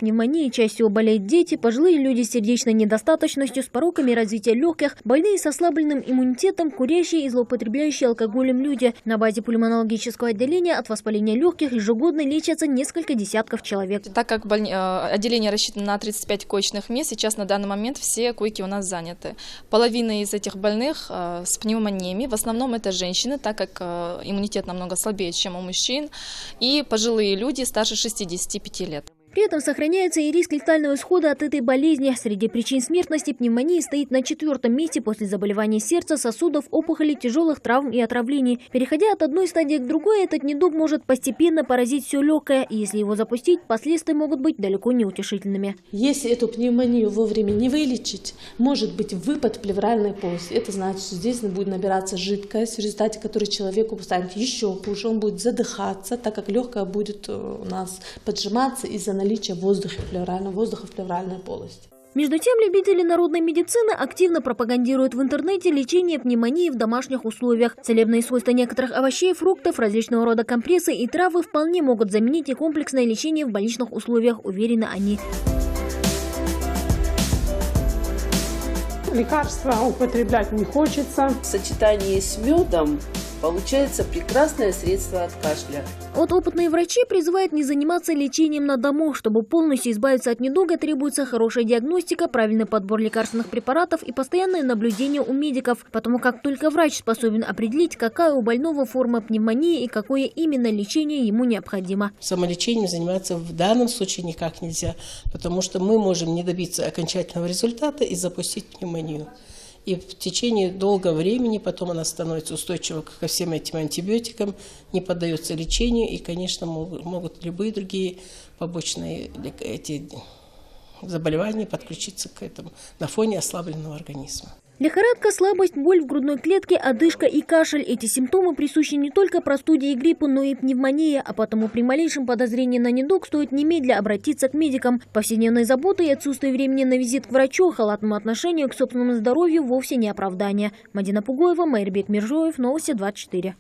Пневмонией чаще всего болеют дети, пожилые люди с сердечной недостаточностью, с пороками развития легких, больные с ослабленным иммунитетом, курящие и злоупотребляющие алкоголем люди. На базе пульмонологического отделения от воспаления легких ежегодно лечатся несколько десятков человек. Так как отделение рассчитано на 35 коечных мест, сейчас на данный момент все койки у нас заняты. Половина из этих больных с пневмониями, в основном это женщины, так как иммунитет намного слабее, чем у мужчин, и пожилые люди старше 65 лет. При этом сохраняется и риск летального исхода от этой болезни. Среди причин смертности пневмония стоит на 4-м месте после заболеваний сердца, сосудов, опухолей, тяжелых травм и отравлений. Переходя от одной стадии к другой, этот недуг может постепенно поразить все легкое. И если его запустить, последствия могут быть далеко не утешительными. Если эту пневмонию вовремя не вылечить, может быть выпад плевральной полости. Это значит, что здесь будет набираться жидкость, в результате которой человеку станет еще хуже. Он будет задыхаться, так как легкое будет у нас поджиматься из-за наличия воздуха в плевральной полости. Между тем, любители народной медицины активно пропагандируют в интернете лечение пневмонии в домашних условиях. Целебные свойства некоторых овощей, фруктов, различного рода компрессы и травы вполне могут заменить и комплексное лечение в больничных условиях, уверены они. Лекарства употреблять не хочется. В сочетании с медом получается прекрасное средство от кашля. Вот опытные врачи призывают не заниматься лечением на дому. Чтобы полностью избавиться от недуга, требуется хорошая диагностика, правильный подбор лекарственных препаратов и постоянное наблюдение у медиков. Потому как только врач способен определить, какая у больного форма пневмонии и какое именно лечение ему необходимо. Самолечением заниматься в данном случае никак нельзя, потому что мы можем не добиться окончательного результата и запустить пневмонию. И в течение долгого времени потом она становится устойчива ко всем этим антибиотикам, не поддается лечению, и, конечно, могут любые другие побочные эти заболевания подключиться к этому на фоне ослабленного организма. Лихорадка, слабость, боль в грудной клетке, одышка и кашель – эти симптомы присущи не только простуде и гриппу, но и пневмонии, а потому при малейшем подозрении на недуг стоит немедля обратиться к медикам. Повседневной заботы и отсутствие времени на визит к врачу, халатному отношению к собственному здоровью вовсе не оправдание. Мадина Пугоева, Майрбек Миржоев, Новости 24.